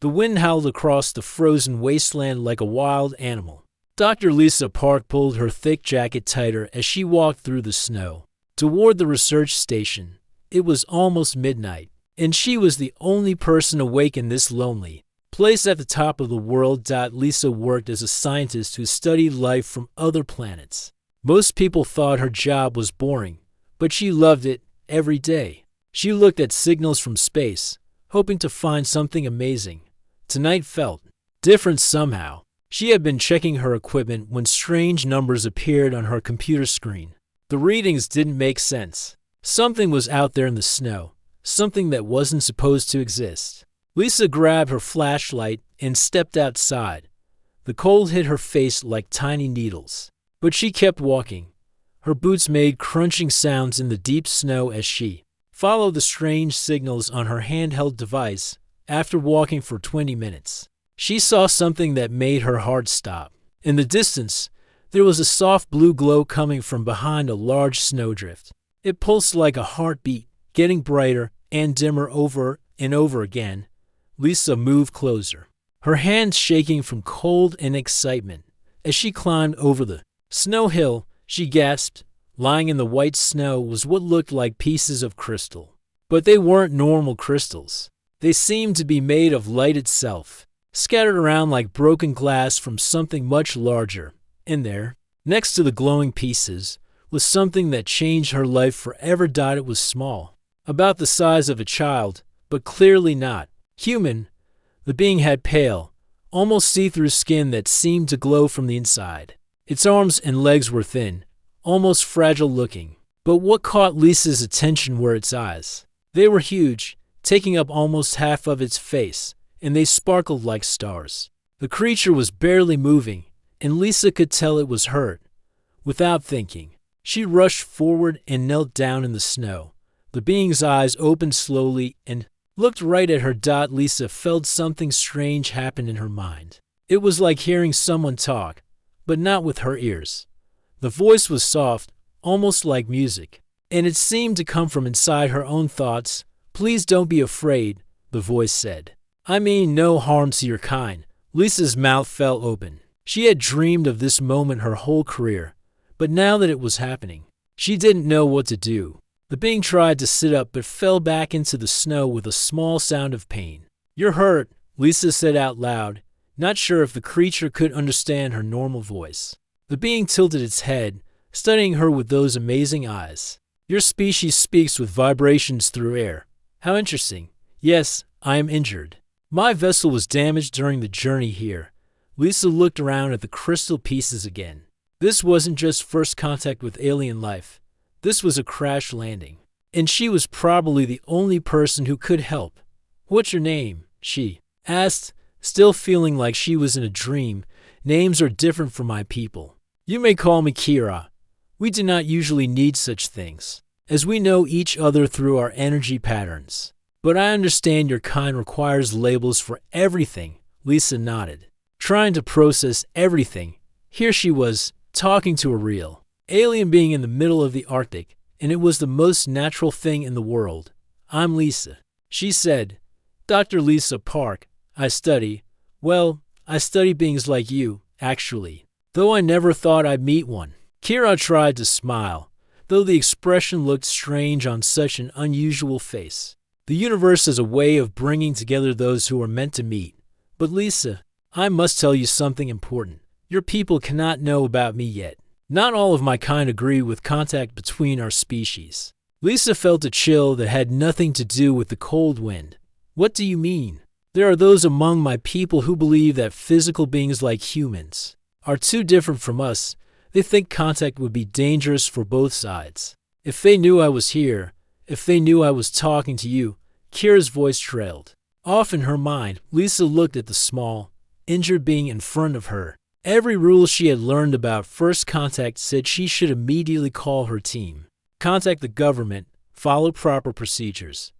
The wind howled across the frozen wasteland like a wild animal. Dr. Lisa Park pulled her thick jacket tighter as she walked through the snow toward the research station. It was almost midnight, and she was the only person awake in this lonely place at the top of the world. Lisa worked as a scientist who studied life from other planets. Most people thought her job was boring, but she loved it every day. She looked at signals from space, hoping to find something amazing. Tonight felt different somehow. She had been checking her equipment when strange numbers appeared on her computer screen. The readings didn't make sense. Something was out there in the snow, something that wasn't supposed to exist. Lisa grabbed her flashlight and stepped outside. The cold hit her face like tiny needles. But she kept walking. Her boots made crunching sounds in the deep snow as she followed the strange signals on her handheld device. After walking for 20 minutes, she saw something that made her heart stop. In the distance, there was a soft blue glow coming from behind a large snowdrift. It pulsed like a heartbeat, getting brighter and dimmer over and over again. Lisa moved closer, her hands shaking from cold and excitement. As she climbed over the snow hill, she gasped. Lying in the white snow was what looked like pieces of crystal. But they weren't normal crystals. They seemed to be made of light itself, scattered around like broken glass from something much larger. In there, next to the glowing pieces, was something that changed her life forever. It was small, about the size of a child, but clearly not human. The being had pale, almost see-through skin that seemed to glow from the inside. Its arms and legs were thin, almost fragile looking. But what caught Lisa's attention were its eyes. They were huge, taking up almost half of its face, and they sparkled like stars. The creature was barely moving, and Lisa could tell it was hurt. Without thinking, she rushed forward and knelt down in the snow. The being's eyes opened slowly and looked right at her. Lisa felt something strange happen in her mind. It was like hearing someone talk, but not with her ears. The voice was soft, almost like music, and it seemed to come from inside her own thoughts. "Please don't be afraid," the voice said. "I mean no harm to your kind." Lisa's mouth fell open. She had dreamed of this moment her whole career, but now that it was happening, she didn't know what to do. The being tried to sit up but fell back into the snow with a small sound of pain. "You're hurt," Lisa said out loud, not sure if the creature could understand her normal voice. The being tilted its head, studying her with those amazing eyes. "Your species speaks with vibrations through air. How interesting. Yes, I am injured. My vessel was damaged during the journey here." Lisa looked around at the crystal pieces again. This wasn't just first contact with alien life. This was a crash landing. And she was probably the only person who could help. "What's your name?" she asked, still feeling like she was in a dream. "Names are different for my people. You may call me Kira. We do not usually need such things, as we know each other through our energy patterns. But I understand your kind requires labels for everything." Lisa nodded, trying to process everything. Here she was, talking to a real alien being in the middle of the Arctic, and it was the most natural thing in the world. "I'm Lisa," she said. "Dr. Lisa Park. I study beings like you, actually. Though I never thought I'd meet one." Kira tried to smile, though the expression looked strange on such an unusual face. The universe is a way of bringing together those who are meant to meet. "But Lisa, I must tell you something important. Your people cannot know about me yet. Not all of my kind agree with contact between our species." Lisa felt a chill that had nothing to do with the cold wind. "What do you mean?" "There are those among my people who believe that physical beings like humans are too different from us. They think contact would be dangerous for both sides. If they knew I was here, if they knew I was talking to you." Kira's voice trailed off in her mind. Lisa looked at the small, injured being in front of her. Every rule she had learned about first contact said she should immediately call her team, contact the government, follow proper procedures.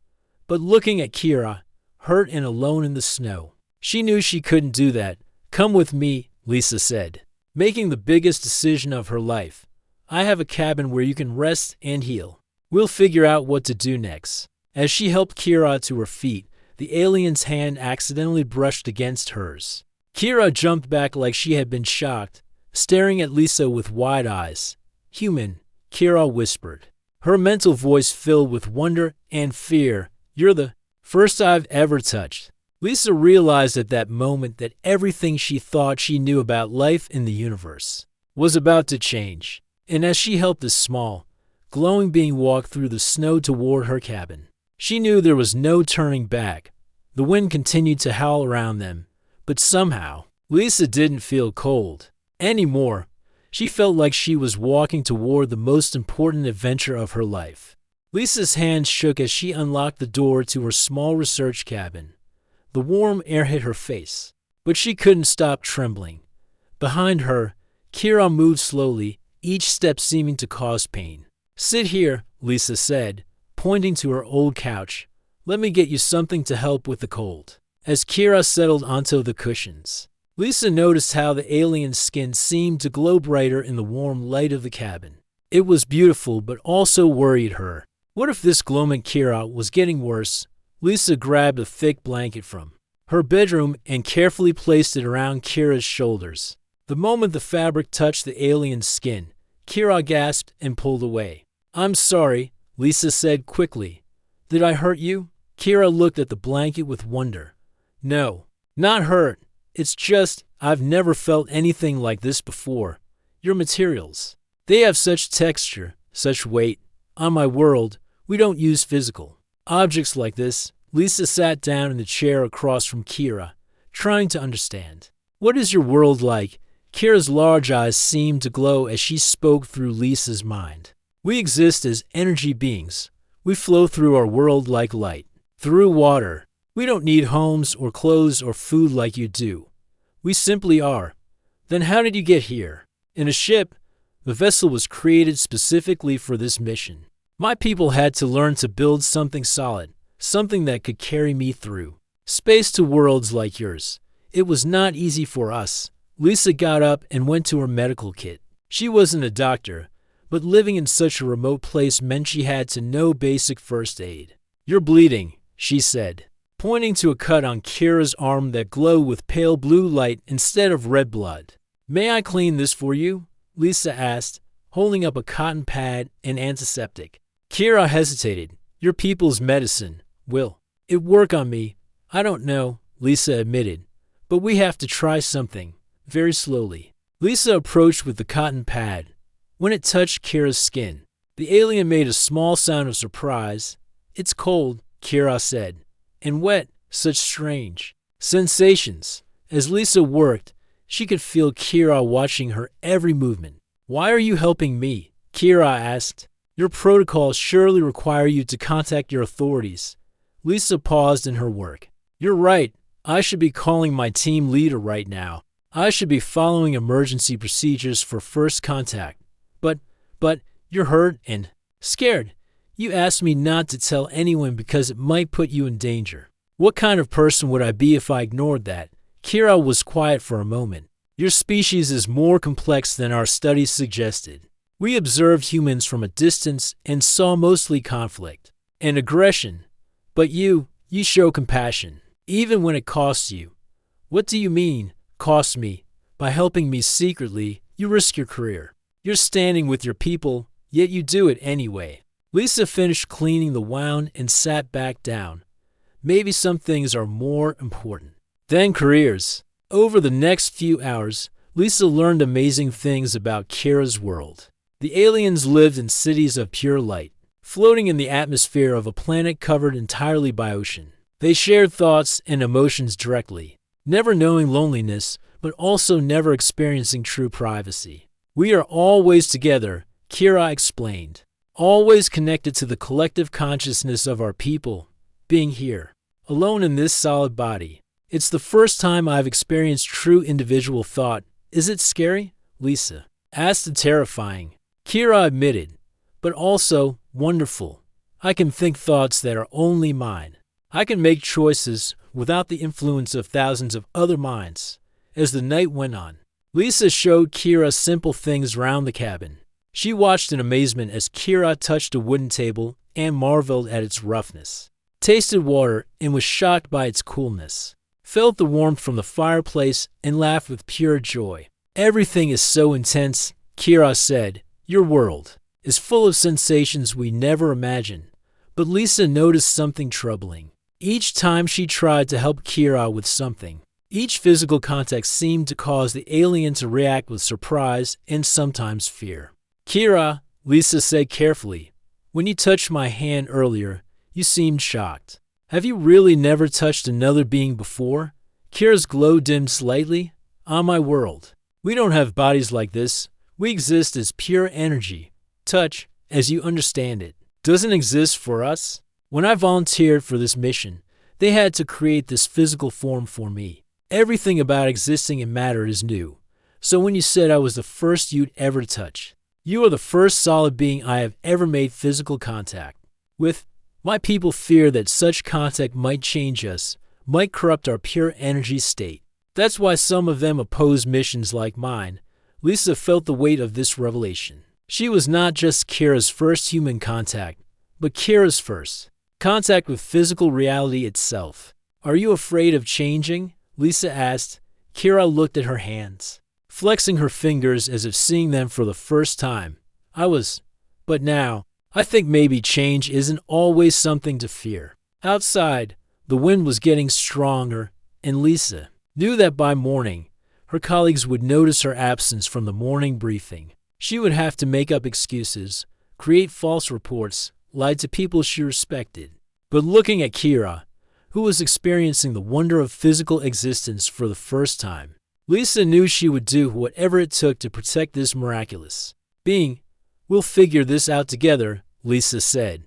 But looking at Kira, hurt and alone in the snow, she knew she couldn't do that. "Come with me," Lisa said, making the biggest decision of her life. "I have a cabin where you can rest and heal. We'll figure out what to do next." As she helped Kira to her feet, The alien's hand accidentally brushed against hers. Kira jumped back like she had been shocked, staring at Lisa with wide eyes. "Human," Kira whispered, her mental voice filled with wonder and fear. "You're the first I've ever touched." Lisa realized at that moment that everything she thought she knew about life in the universe was about to change. And as she helped the small, glowing being walk through the snow toward her cabin, she knew there was no turning back. The wind continued to howl around them, but somehow, Lisa didn't feel cold anymore. She felt like she was walking toward the most important adventure of her life. Lisa's hand shook as she unlocked the door to her small research cabin. The warm air hit her face, but she couldn't stop trembling. Behind her, Kira moved slowly, each step seeming to cause pain. "Sit here," Lisa said, pointing to her old couch. "Let me get you something to help with the cold." As Kira settled onto the cushions, Lisa noticed how the alien's skin seemed to glow brighter in the warm light of the cabin. It was beautiful, but also worried her. What if this glow meant Kira was getting worse? Lisa grabbed a thick blanket from her bedroom and carefully placed it around Kira's shoulders. The moment the fabric touched the alien's skin, Kira gasped and pulled away. "I'm sorry," Lisa said quickly. "Did I hurt you?" Kira looked at the blanket with wonder. "No, not hurt. It's just, I've never felt anything like this before. Your materials, they have such texture, such weight. On my world, we don't use physical objects like this." Lisa sat down in the chair across from Kira, trying to understand. "What is your world like?" Kira's large eyes seemed to glow as she spoke through Lisa's mind. "We exist as energy beings. We flow through our world like light, through water. We don't need homes or clothes or food like you do. We simply are." "Then how did you get here?" "In a ship. The vessel was created specifically for this mission. My people had to learn to build something solid, something that could carry me through space to worlds like yours. It was not easy for us." Lisa got up and went to her medical kit. She wasn't a doctor, but living in such a remote place meant she had to know basic first aid. "You're bleeding," she said, pointing to a cut on Kira's arm that glowed with pale blue light instead of red blood. "May I clean this for you?" Lisa asked, holding up a cotton pad and antiseptic. Kira hesitated. "Your people's medicine, will it work on me?" "I don't know," Lisa admitted, "but we have to try something." Very slowly, Lisa approached with the cotton pad. When it touched Kira's skin, the alien made a small sound of surprise. "It's cold," Kira said, "and wet." Such strange sensations. As Lisa worked, she could feel Kira watching her every movement. "Why are you helping me?" Kira asked. "Your protocols surely require you to contact your authorities." Lisa paused in her work. "You're right. I should be calling my team leader right now. I should be following emergency procedures for first contact. But, you're hurt and scared. You asked me not to tell anyone because it might put you in danger." "What kind of person would I be if I ignored that?" Kira was quiet for a moment. "Your species is more complex than our studies suggested. We observed humans from a distance and saw mostly conflict and aggression. But you show compassion, even when it costs you." "What do you mean, cost me?" "By helping me secretly, you risk your career. You're standing with your people, yet you do it anyway." Lisa finished cleaning the wound and sat back down. Maybe some things are more important than careers. Over the next few hours, Lisa learned amazing things about Kira's world. The aliens lived in cities of pure light, floating in the atmosphere of a planet covered entirely by ocean. They shared thoughts and emotions directly, never knowing loneliness, but also never experiencing true privacy. "We are always together," Kira explained, "always connected to the collective consciousness of our people. Being here, alone in this solid body, it's the first time I've experienced true individual thought." "Is it scary?" Lisa asked. "Terrifying," Kira admitted, "but also wonderful. I can think thoughts that are only mine. I can make choices without the influence of thousands of other minds." As the night went on, Lisa showed Kira simple things around the cabin. She watched in amazement as Kira touched a wooden table and marveled at its roughness. tasted water, and was shocked by its coolness. Felt the warmth from the fireplace and laughed with pure joy. Everything is so intense, Kira said. Your world is full of sensations we never imagined. But Lisa noticed something troubling. Each time she tried to help Kira with something, each physical contact seemed to cause the alien to react with surprise and sometimes fear. Kira, Lisa said carefully, when you touched my hand earlier, you seemed shocked. Have you really never touched another being before? Kira's glow dimmed slightly. On my world, we don't have bodies like this. We exist as pure energy. Touch, as you understand it, doesn't exist for us. When I volunteered for this mission, they had to create this physical form for me. Everything about existing in matter is new. So when you said I was the first you'd ever touch, you are the first solid being I have ever made physical contact with. My people fear that such contact might change us, might corrupt our pure energy state. That's why some of them oppose missions like mine. Lisa felt the weight of this revelation. She was not just Kira's first human contact, but Kira's first contact with physical reality itself. Are you afraid of changing? Lisa asked. Kira looked at her hands, flexing her fingers as if seeing them for the first time. I was, but now, I think maybe change isn't always something to fear. Outside, the wind was getting stronger, and Lisa knew that by morning, her colleagues would notice her absence from the morning briefing. She would have to make up excuses, create false reports, lie to people she respected. But looking at Kira, who was experiencing the wonder of physical existence for the first time, Lisa knew she would do whatever it took to protect this miraculous being. We'll figure this out together, Lisa said.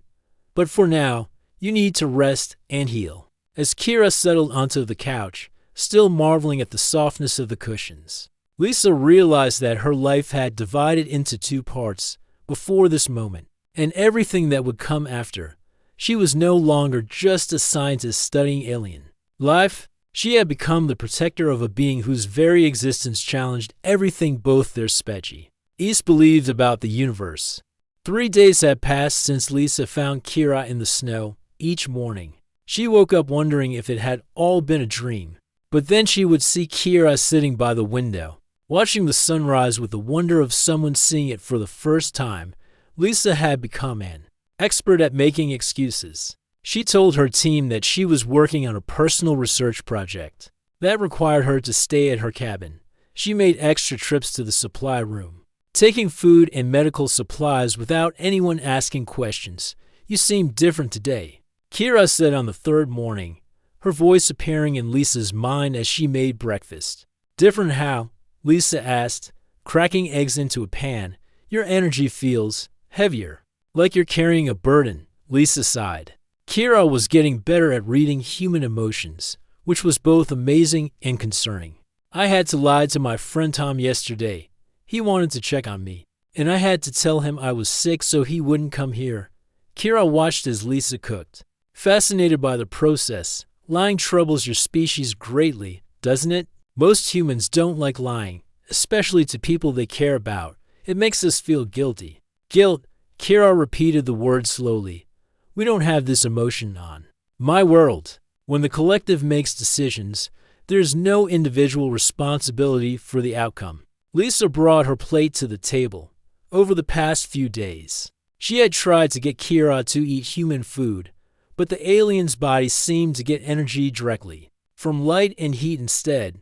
But for now, you need to rest and heal. As Kira settled onto the couch, still marveling at the softness of the cushions, Lisa realized that her life had divided into two parts before this moment, and everything that would come after. She was no longer just a scientist studying alien life. She had become the protector of a being whose very existence challenged everything both their species believed about the universe. 3 days had passed since Lisa found Kira in the snow. Each morning, she woke up wondering if it had all been a dream. But then she would see Kira sitting by the window, watching the sunrise with the wonder of someone seeing it for the first time. Lisa had become an expert at making excuses. She told her team that she was working on a personal research project that required her to stay at her cabin. She made extra trips to the supply room, taking food and medical supplies without anyone asking questions. You seem different today, Kira said on the third morning, her voice appearing in Lisa's mind as she made breakfast. Different how? Lisa asked, cracking eggs into a pan. Your energy feels heavier, like you're carrying a burden, Lisa sighed. Kira was getting better at reading human emotions, which was both amazing and concerning. I had to lie to my friend Tom yesterday. He wanted to check on me, and I had to tell him I was sick so he wouldn't come here. Kira watched as Lisa cooked, fascinated by the process. Lying troubles your species greatly, doesn't it? Most humans don't like lying, especially to people they care about. It makes us feel guilty. Guilt, Kira repeated the word slowly. We don't have this emotion on my world. When the collective makes decisions, there's no individual responsibility for the outcome. Lisa brought her plate to the table. Over the past few days, she had tried to get Kira to eat human food, but the alien's body seemed to get energy directly from light and heat instead.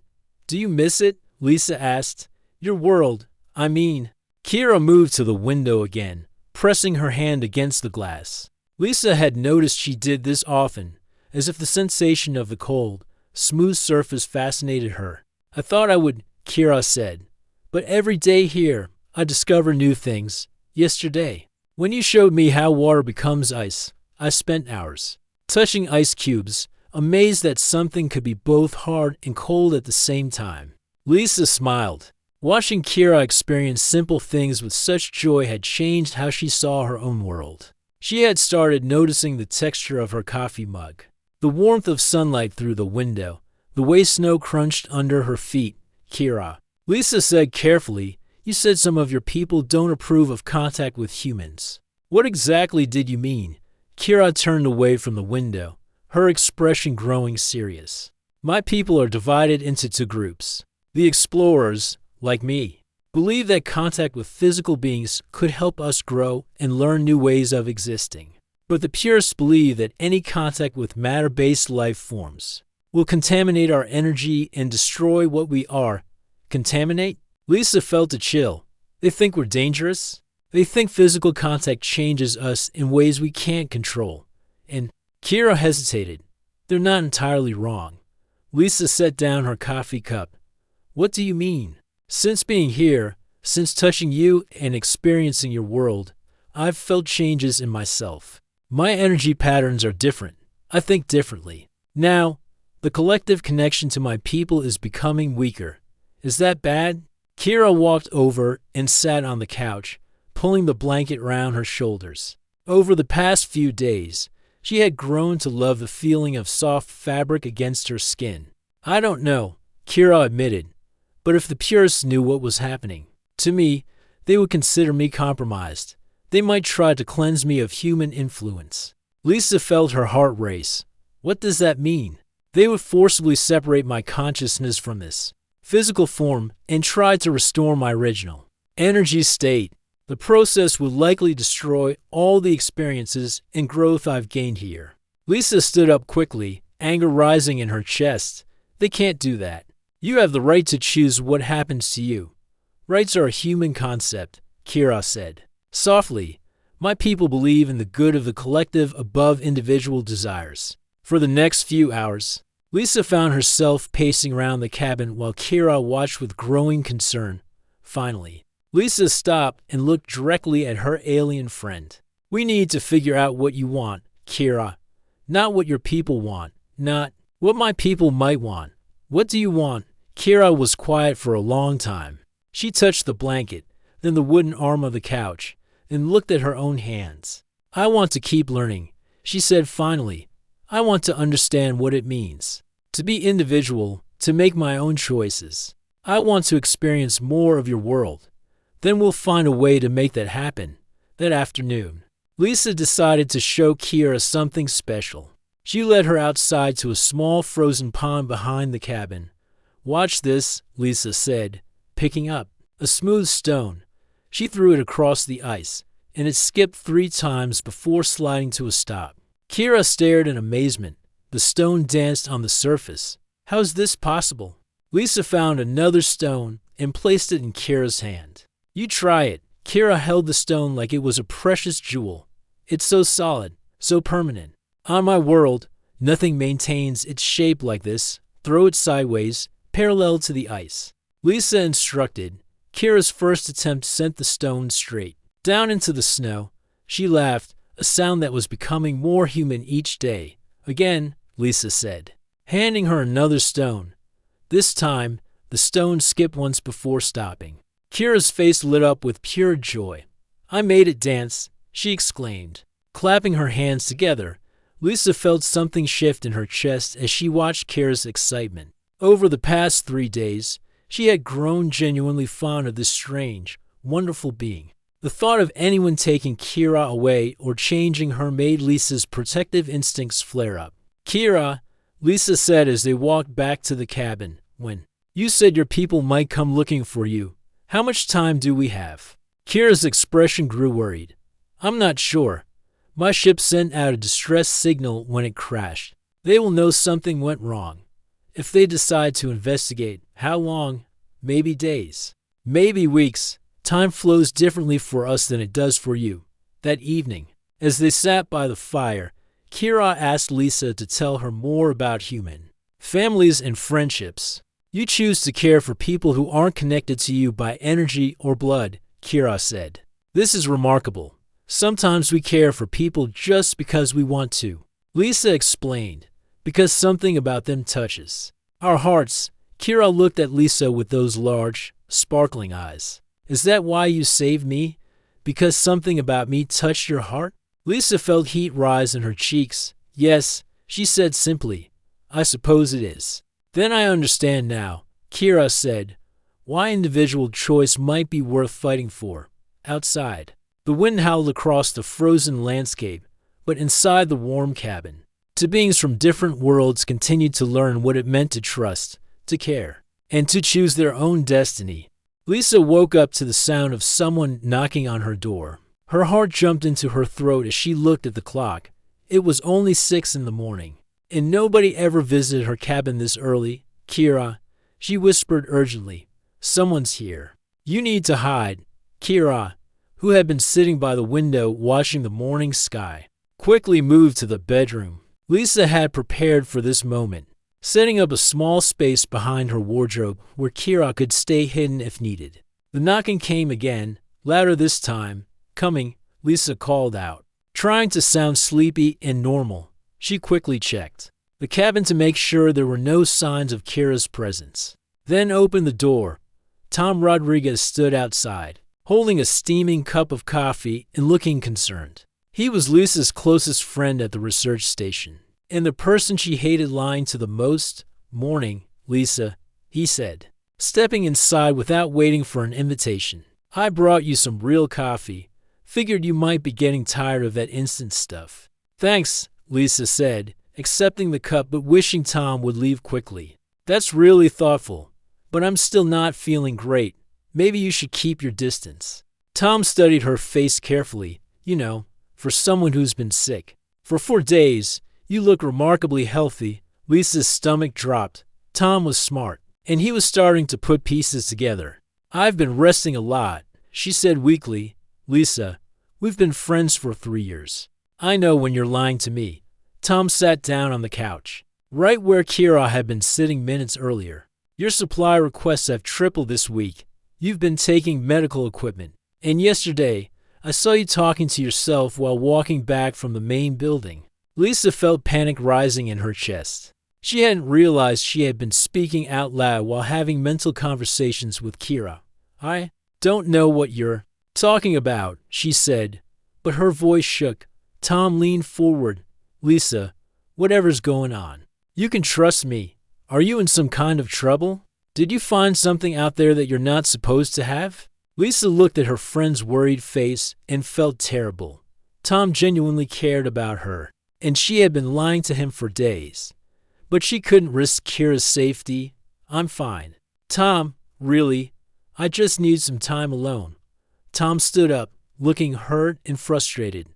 Do you miss it? Lisa asked. Your world, I mean. Kira moved to the window again, pressing her hand against the glass. Lisa had noticed she did this often, as if the sensation of the cold, smooth surface fascinated her. I thought I would, Kira said. But every day here, I discover new things. Yesterday, when you showed me how water becomes ice, I spent hours touching ice cubes, amazed that something could be both hard and cold at the same time. Lisa smiled. Watching Kira experience simple things with such joy had changed how she saw her own world. She had started noticing the texture of her coffee mug, the warmth of sunlight through the window, the way snow crunched under her feet. Kira, Lisa said carefully, you said some of your people don't approve of contact with humans. What exactly did you mean? Kira turned away from the window, her expression growing serious. My people are divided into two groups. The explorers, like me, believe that contact with physical beings could help us grow and learn new ways of existing. But the purists believe that any contact with matter-based life forms will contaminate our energy and destroy what we are. Contaminate? Lisa felt a chill. They think we're dangerous? They think physical contact changes us in ways we can't control. And Kira hesitated. They're not entirely wrong. Lisa set down her coffee cup. What do you mean? Since being here, since touching you and experiencing your world, I've felt changes in myself. My energy patterns are different. I think differently. Now, the collective connection to my people is becoming weaker. Is that bad? Kira walked over and sat on the couch, pulling the blanket around her shoulders. Over the past few days, she had grown to love the feeling of soft fabric against her skin. I don't know, Kira admitted, but if the purists knew what was happening to me, they would consider me compromised. They might try to cleanse me of human influence. Lisa felt her heart race. What does that mean? They would forcibly separate my consciousness from this physical form and try to restore my original energy state. The process would likely destroy all the experiences and growth I've gained here. Lisa stood up quickly, anger rising in her chest. They can't do that. You have the right to choose what happens to you. Rights are a human concept, Kira said. Softly, my people believe in the good of the collective above individual desires. For the next few hours, Lisa found herself pacing around the cabin while Kira watched with growing concern. Finally, Lisa stopped and looked directly at her alien friend. We need to figure out what you want, Kira. Not what your people want. Not what my people might want. What do you want? Kira was quiet for a long time. She touched the blanket, then the wooden arm of the couch, and looked at her own hands. I want to keep learning, she said finally. I want to understand what it means to be individual, to make my own choices. I want to experience more of your world. Then we'll find a way to make that happen. That afternoon, Lisa decided to show Kira something special. She led her outside to a small frozen pond behind the cabin. Watch this, Lisa said, picking up a smooth stone. She threw it across the ice, and it skipped 3 times before sliding to a stop. Kira stared in amazement. The stone danced on the surface. How's this possible? Lisa found another stone and placed it in Kira's hand. You try it. Kira held the stone like it was a precious jewel. It's so solid, so permanent. On my world, nothing maintains its shape like this. Throw it sideways, parallel to the ice. Lisa instructed. Kira's first attempt sent the stone straight down into the snow. She laughed, a sound that was becoming more human each day. Again, Lisa said, handing her another stone. This time, the stone skipped once before stopping. Kira's face lit up with pure joy. I made it dance, she exclaimed. Clapping her hands together, Lisa felt something shift in her chest as she watched Kira's excitement. Over the past 3 days, she had grown genuinely fond of this strange, wonderful being. The thought of anyone taking Kira away or changing her made Lisa's protective instincts flare up. Kira, Lisa said as they walked back to the cabin, when you said your people might come looking for you. How much time do we have? Kira's expression grew worried. I'm not sure. My ship sent out a distress signal when it crashed. They will know something went wrong. If they decide to investigate, how long? Maybe days. Maybe weeks. Time flows differently for us than it does for you. That evening, as they sat by the fire, Kira asked Lisa to tell her more about human families and friendships. You choose to care for people who aren't connected to you by energy or blood, Kira said. This is remarkable. Sometimes we care for people just because we want to. Lisa explained, because something about them touches our hearts. Kira looked at Lisa with those large, sparkling eyes. Is that why you saved me? Because something about me touched your heart? Lisa felt heat rise in her cheeks. Yes, she said simply. I suppose it is. Then I understand now, Kira said, why individual choice might be worth fighting for. Outside, the wind howled across the frozen landscape, but inside the warm cabin, to beings from different worlds continued to learn what it meant to trust, to care, and to choose their own destiny. Lisa woke up to the sound of someone knocking on her door. Her heart jumped into her throat as she looked at the clock. It was only 6 in the morning, and nobody ever visited her cabin this early. Kira, she whispered urgently, someone's here. You need to hide. Kira, who had been sitting by the window watching the morning sky, quickly moved to the bedroom. Lisa had prepared for this moment, setting up a small space behind her wardrobe where Kira could stay hidden if needed. The knocking came again, louder this time. Coming, Lisa called out. Trying to sound sleepy and normal, she quickly checked the cabin to make sure there were no signs of Kira's presence. Then opened the door. Tom Rodriguez stood outside, holding a steaming cup of coffee and looking concerned. He was Lisa's closest friend at the research station, and the person she hated lying to the most. Morning, Lisa, he said, stepping inside without waiting for an invitation. I brought you some real coffee. Figured you might be getting tired of that instant stuff. Thanks, Lisa said, accepting the cup but wishing Tom would leave quickly. That's really thoughtful, but I'm still not feeling great. Maybe you should keep your distance. Tom studied her face carefully. You know, for someone who's been sick for 4 days, you look remarkably healthy. Lisa's stomach dropped. Tom was smart, and he was starting to put pieces together. I've been resting a lot, she said weakly. Lisa, we've been friends for 3 years. I know when you're lying to me. Tom sat down on the couch, right where Kira had been sitting minutes earlier. Your supply requests have tripled this week. You've been taking medical equipment. And yesterday, I saw you talking to yourself while walking back from the main building. Lisa felt panic rising in her chest. She hadn't realized she had been speaking out loud while having mental conversations with Kira. I don't know what you're talking about, she said, but her voice shook. Tom leaned forward. Lisa, whatever's going on, you can trust me. Are you in some kind of trouble? Did you find something out there that you're not supposed to have? Lisa looked at her friend's worried face and felt terrible. Tom genuinely cared about her, and she had been lying to him for days. But she couldn't risk Kira's safety. I'm fine. Tom, really, I just need some time alone. Tom stood up, looking hurt and frustrated.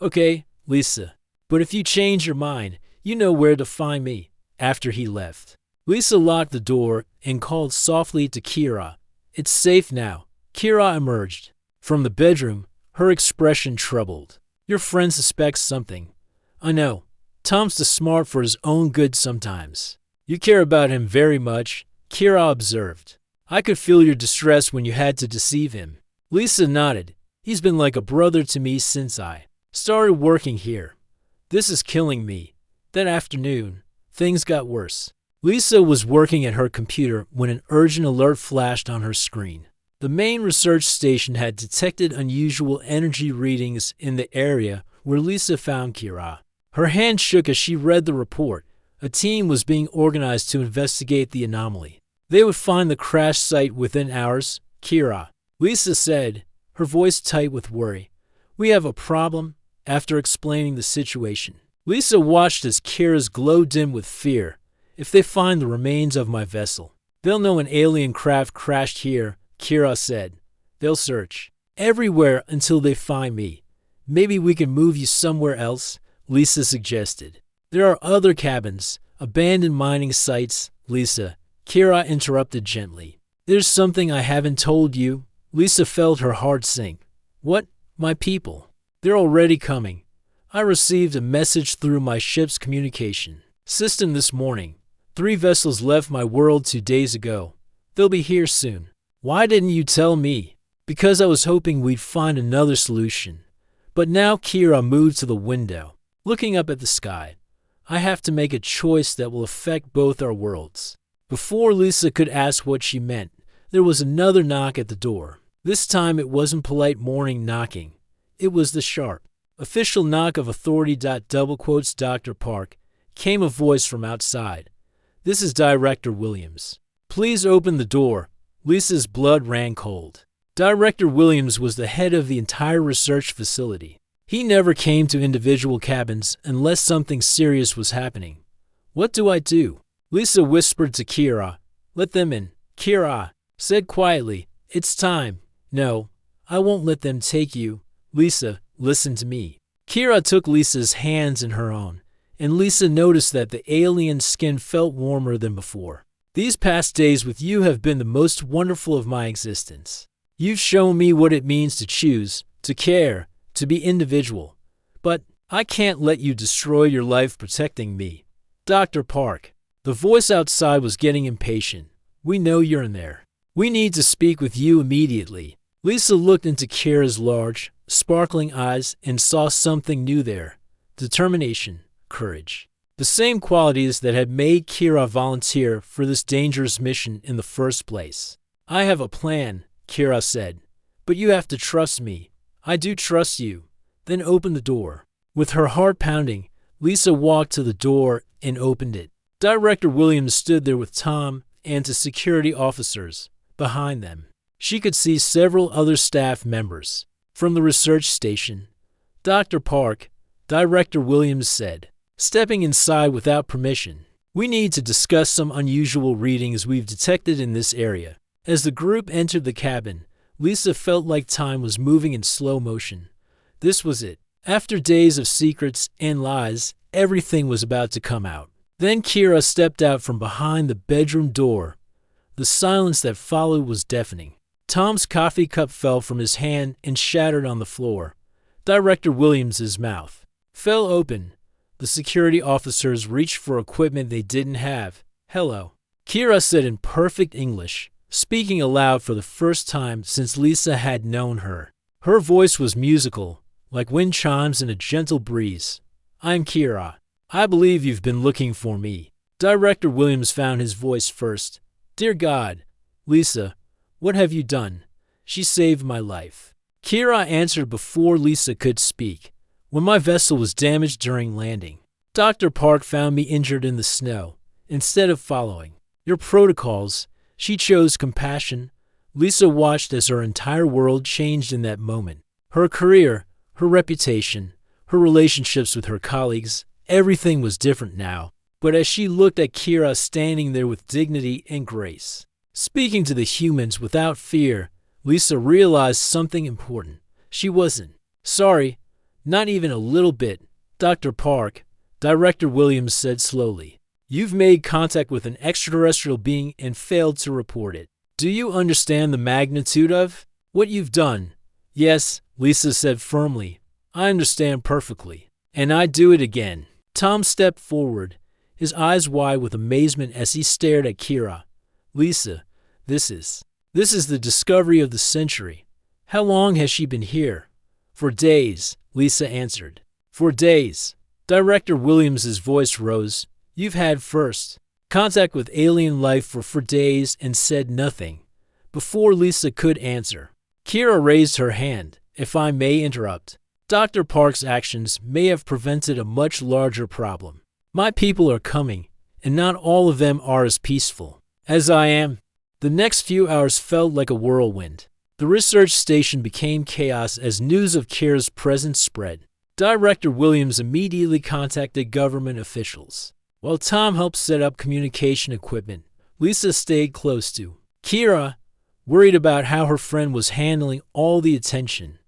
Okay, Lisa, but if you change your mind, you know where to find me. After he left, Lisa locked the door and called softly to Kira. It's safe now. Kira emerged from the bedroom, her expression troubled. Your friend suspects something. I know. Tom's too smart for his own good sometimes. You care about him very much, Kira observed. I could feel your distress when you had to deceive him. Lisa nodded. He's been like a brother to me since I started working here. This is killing me. That afternoon, things got worse. Lisa was working at her computer when an urgent alert flashed on her screen. The main research station had detected unusual energy readings in the area where Lisa found Kira. Her hand shook as she read the report. A team was being organized to investigate the anomaly. They would find the crash site within hours. Kira, Lisa said, her voice tight with worry. We have a problem. After explaining the situation, Lisa watched as Kira's glow dimmed with fear. If they find the remains of my vessel, they'll know an alien craft crashed here, Kira said. They'll search everywhere until they find me. Maybe we can move you somewhere else, Lisa suggested. There are other cabins, abandoned mining sites, Lisa. Kira interrupted gently. There's something I haven't told you. Lisa felt her heart sink. What? My people. They're already coming. I received a message through my ship's communication system this morning. 3 vessels left my world 2 days ago. They'll be here soon. Why didn't you tell me? Because I was hoping we'd find another solution. But now Kira moved to the window, looking up at the sky. I have to make a choice that will affect both our worlds. Before Lisa could ask what she meant, there was another knock at the door. This time it wasn't polite morning knocking. It was the sharp, official knock of authority. Dr. Park, came a voice from outside. This is Director Williams. Please open the door. Lisa's blood ran cold. Director Williams was the head of the entire research facility. He never came to individual cabins unless something serious was happening. What do I do? Lisa whispered to Kira. Let them in. Kira said quietly, it's time. No, I won't let them take you. Lisa, listen to me. Kira took Lisa's hands in her own, and Lisa noticed that the alien's skin felt warmer than before. These past days with you have been the most wonderful of my existence. You've shown me what it means to choose, to care, to be individual. But I can't let you destroy your life protecting me. Dr. Park. The voice outside was getting impatient. We know you're in there. We need to speak with you immediately. Lisa looked into Kira's large, sparkling eyes and saw something new there. Determination, courage. The same qualities that had made Kira volunteer for this dangerous mission in the first place. I have a plan, Kira said, but you have to trust me. I do trust you. Then open the door. With her heart pounding, Lisa walked to the door and opened it. Director Williams stood there with Tom and the security officers behind them. She could see several other staff members. From the research station, Dr. Park, Director Williams said, stepping inside without permission, we need to discuss some unusual readings we've detected in this area. As the group entered the cabin, Lisa felt like time was moving in slow motion. This was it. After days of secrets and lies, everything was about to come out. Then Kira stepped out from behind the bedroom door. The silence that followed was deafening. Tom's coffee cup fell from his hand and shattered on the floor. Director Williams's mouth fell open. The security officers reached for equipment they didn't have. Hello, Kira said in perfect English, speaking aloud for the first time since Lisa had known her. Her voice was musical, like wind chimes in a gentle breeze. I'm Kira. I believe you've been looking for me. Director Williams found his voice first. Dear God, Lisa, what have you done? She saved my life. Kira answered before Lisa could speak. When my vessel was damaged during landing, Dr. Park found me injured in the snow. Instead of following your protocols, she chose compassion. Lisa watched as her entire world changed in that moment. Her career, her reputation, her relationships with her colleagues, everything was different now. But as she looked at Kira standing there with dignity and grace, speaking to the humans without fear, Lisa realized something important. She wasn't sorry, not even a little bit. Dr. Park, Director Williams said slowly, you've made contact with an extraterrestrial being and failed to report it. Do you understand the magnitude of what you've done? Yes, Lisa said firmly. I understand perfectly. And I'd do it again. Tom stepped forward, his eyes wide with amazement as he stared at Kira. Lisa, this is the discovery of the century. How long has she been here? For days, Lisa answered. For days. Director Williams's voice rose. You've had first contact with alien life for days and said nothing. Before Lisa could answer, Kira raised her hand. If I may interrupt, Dr. Park's actions may have prevented a much larger problem. My people are coming, and not all of them are as peaceful as I am. The next few hours felt like a whirlwind. The research station became chaos as news of Kira's presence spread. Director Williams immediately contacted government officials. While Tom helped set up communication equipment, Lisa stayed close to Kira, worried about how her friend was handling all the attention.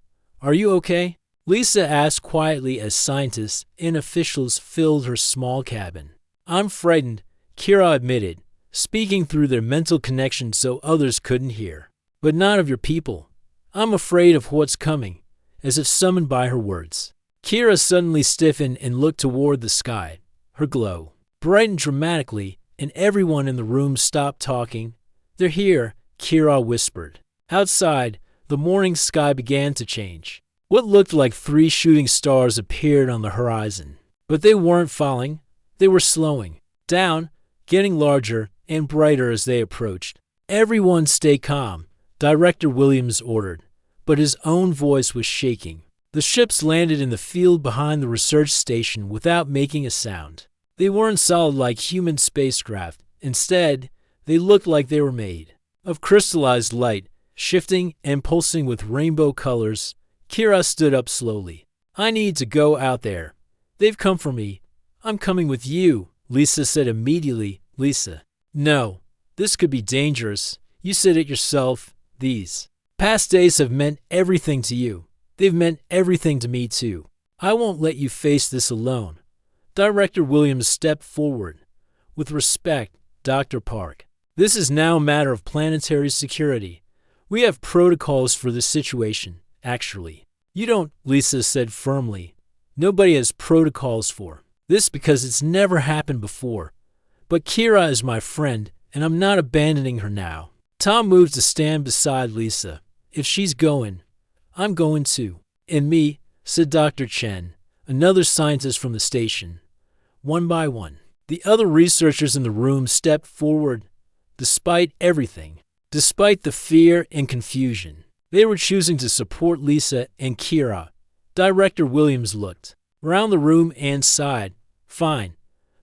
Are you okay? Lisa asked quietly as scientists and officials filled her small cabin. I'm frightened, Kira admitted, speaking through their mental connection so others couldn't hear. But not of your people. I'm afraid of what's coming, as if summoned by her words. Kira suddenly stiffened and looked toward the sky. Her glow brightened dramatically, and everyone in the room stopped talking. They're here, Kira whispered. Outside, the morning sky began to change. What looked like 3 shooting stars appeared on the horizon. But they weren't falling. They were slowing down, getting larger and brighter as they approached. Everyone stay calm, Director Williams ordered, but his own voice was shaking. The ships landed in the field behind the research station without making a sound. They weren't solid like human spacecraft. Instead, they looked like they were made of crystallized light, shifting and pulsing with rainbow colors. Kira stood up slowly. I need to go out there. They've come for me. I'm coming with you, Lisa said immediately. Lisa, no, this could be dangerous. You said it yourself. These past days have meant everything to you. They've meant everything to me too. I won't let you face this alone. Director Williams stepped forward. With respect, Dr. Park. This is now a matter of planetary security. We have protocols for this situation, actually. You don't, Lisa said firmly. Nobody has protocols for this because it's never happened before. But Kira is my friend, and I'm not abandoning her now. Tom moved to stand beside Lisa. If she's going, I'm going too. And me, said Dr. Chen, another scientist from the station. One by one, the other researchers in the room stepped forward. Despite everything, despite the fear and confusion, they were choosing to support Lisa and Kira. Director Williams looked around the room and sighed. Fine,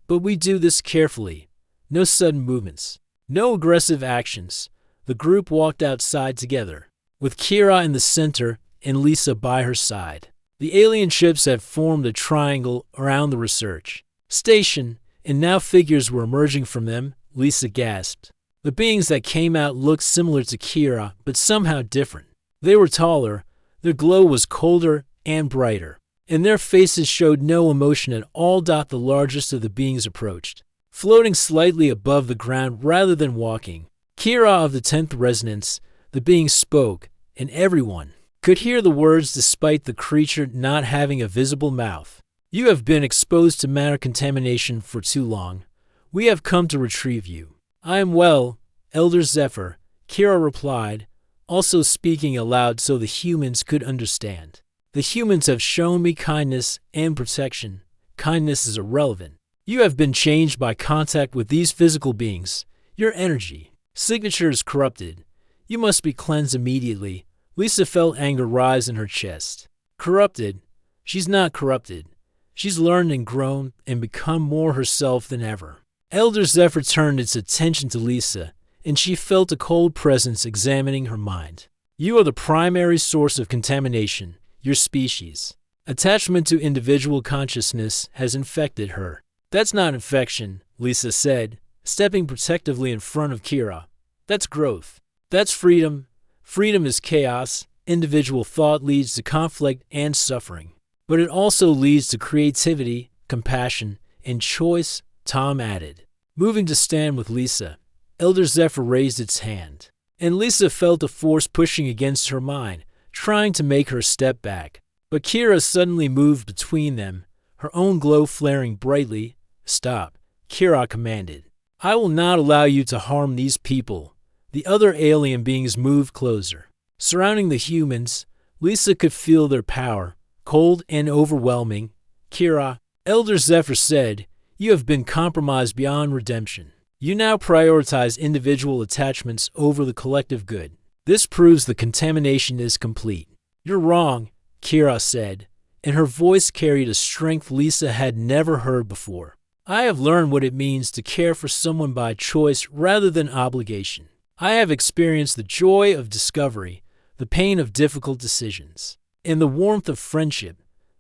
but we do this carefully. No sudden movements, no aggressive actions. The group walked outside together, with Kira in the center and Lisa by her side. The alien ships had formed a triangle around the research station, and now figures were emerging from them. Lisa gasped. The beings that came out looked similar to Kira, but somehow different. They were taller, their glow was colder and brighter, and their faces showed no emotion at all. The largest of the beings approached, floating slightly above the ground rather than walking. Kira of the 10th Resonance, the being spoke, and everyone could hear the words despite the creature not having a visible mouth. You have been exposed to matter contamination for too long. We have come to retrieve you. I am well, Elder Zephyr, Kira replied, also speaking aloud so the humans could understand. The humans have shown me kindness and protection. Kindness is irrelevant. You have been changed by contact with these physical beings. Your energy signature is corrupted. You must be cleansed immediately. Lisa felt anger rise in her chest. Corrupted? She's not corrupted. She's learned and grown and become more herself than ever. Elder Zephyr turned its attention to Lisa, and she felt a cold presence examining her mind. You are the primary source of contamination, your species. Attachment to individual consciousness has infected her. That's not infection, Lisa said, stepping protectively in front of Kira. That's growth. That's freedom. Freedom is chaos. Individual thought leads to conflict and suffering. But it also leads to creativity, compassion, and choice, Tom added. Moving to stand with Lisa, Elder Zephyr raised its hand, and Lisa felt a force pushing against her mind, trying to make her step back. But Kira suddenly moved between them, her own glow flaring brightly. Stop, Kira commanded. I will not allow you to harm these people. The other alien beings moved closer. Surrounding the humans, Lisa could feel their power, cold and overwhelming. Kira, Elder Zephyr said, you have been compromised beyond redemption. You now prioritize individual attachments over the collective good. This proves the contamination is complete. You're wrong, Kira said, and her voice carried a strength Lisa had never heard before. I have learned what it means to care for someone by choice rather than obligation. I have experienced the joy of discovery, the pain of difficult decisions, and the warmth of friendship.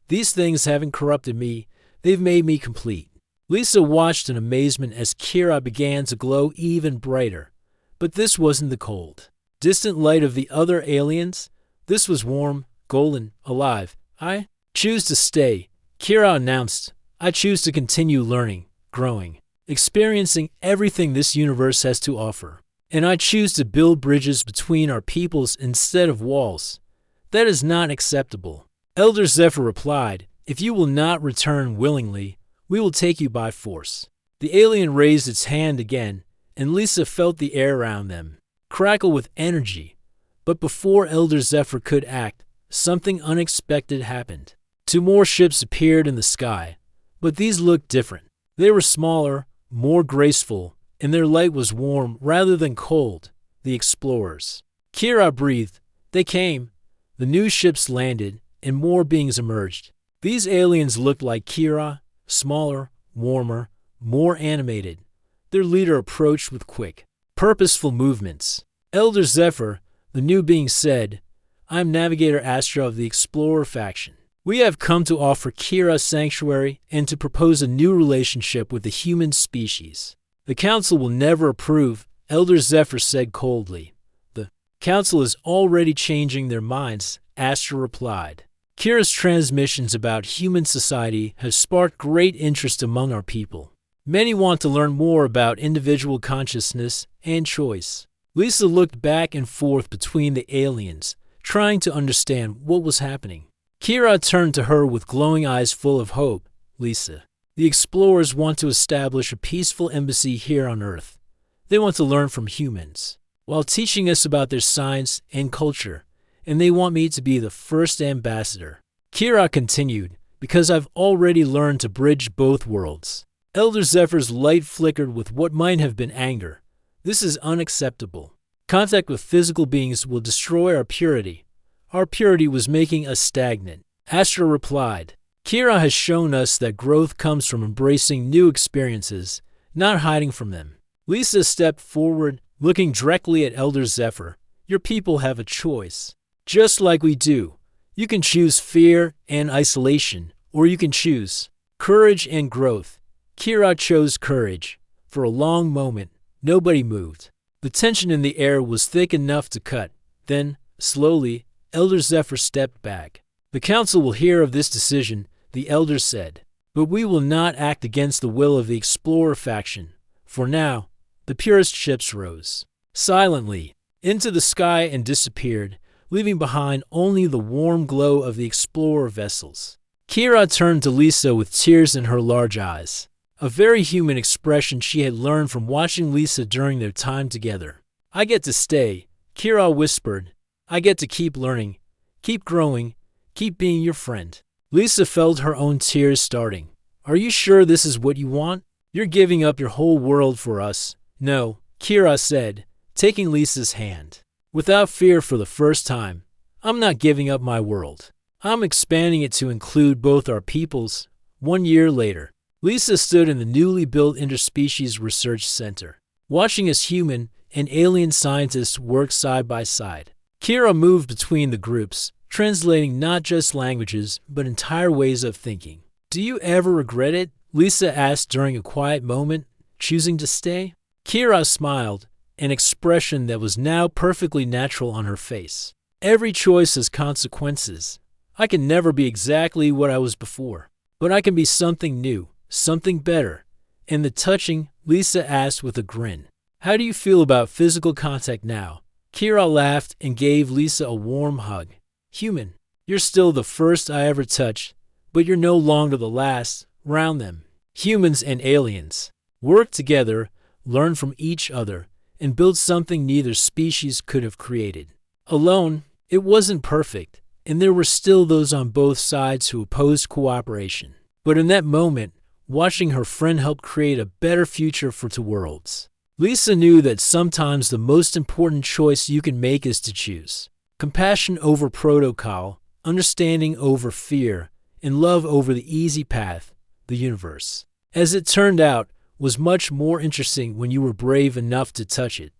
These things haven't corrupted me, they've made me complete. Lisa watched in amazement as Kira began to glow even brighter. But this wasn't the cold, distant light of the other aliens. This was warm, golden, alive. I choose to stay, Kira announced. I choose to continue learning, growing, experiencing everything this universe has to offer. And I choose to build bridges between our peoples instead of walls. That is not acceptable. Elder Zephyr replied, if you will not return willingly, we will take you by force. The alien raised its hand again, and Lisa felt the air around them crackle with energy. But before Elder Zephyr could act, something unexpected happened. 2 more ships appeared in the sky, but these looked different. They were smaller, more graceful, and their light was warm rather than cold. The explorers. Kira breathed. They came. The new ships landed, and more beings emerged. These aliens looked like Kira, smaller, warmer, more animated. Their leader approached with quick, purposeful movements. Elder Zephyr, the new being, said, I am Navigator Astra of the Explorer faction. We have come to offer Kira sanctuary and to propose a new relationship with the human species. The council will never approve, Elder Zephyr said coldly. The council is already changing their minds, Astra replied. Kira's transmissions about human society have sparked great interest among our people. Many want to learn more about individual consciousness and choice. Lisa looked back and forth between the aliens, trying to understand what was happening. Kira turned to her with glowing eyes full of hope. Lisa, the explorers want to establish a peaceful embassy here on Earth. They want to learn from humans, while teaching us about their science and culture, and they want me to be the first ambassador. Kira continued, because I've already learned to bridge both worlds. Elder Zephyr's light flickered with what might have been anger. This is unacceptable. Contact with physical beings will destroy our purity. Our purity was making us stagnant. Astra replied, Kira has shown us that growth comes from embracing new experiences, not hiding from them. Lisa stepped forward, looking directly at Elder Zephyr. Your people have a choice. Just like we do. You can choose fear and isolation, or you can choose courage and growth. Kira chose courage. For a long moment, nobody moved. The tension in the air was thick enough to cut. Then, slowly, Elder Zephyr stepped back. The council will hear of this decision, the elder said, but we will not act against the will of the explorer faction. For now, the purest ships rose silently into the sky and disappeared, leaving behind only the warm glow of the explorer vessels. Kira turned to Lisa with tears in her large eyes, a very human expression she had learned from watching Lisa during their time together. I get to stay, Kira whispered. I get to keep learning, keep growing, keep being your friend. Lisa felt her own tears starting. Are you sure this is what you want? You're giving up your whole world for us. No, Kira said, taking Lisa's hand. Without fear for the first time, I'm not giving up my world. I'm expanding it to include both our peoples. 1 year later, Lisa stood in the newly built Interspecies Research Center, watching as human and alien scientists work side by side. Kira moved between the groups, translating not just languages, but entire ways of thinking. Do you ever regret it? Lisa asked during a quiet moment, choosing to stay. Kira smiled, an expression that was now perfectly natural on her face. Every choice has consequences. I can never be exactly what I was before, but I can be something new, something better. And the touching, Lisa asked with a grin. How do you feel about physical contact now? Kira laughed and gave Lisa a warm hug. Human, you're still the first I ever touched, but you're no longer the last. Round them. Humans and aliens. Work together, learn from each other, and build something neither species could have created. Alone, it wasn't perfect, and there were still those on both sides who opposed cooperation. But in that moment, watching her friend help create a better future for two worlds, Lisa knew that sometimes the most important choice you can make is to choose. Compassion over protocol, understanding over fear, and love over the easy path, the universe. As it turned out, was much more interesting when you were brave enough to touch it.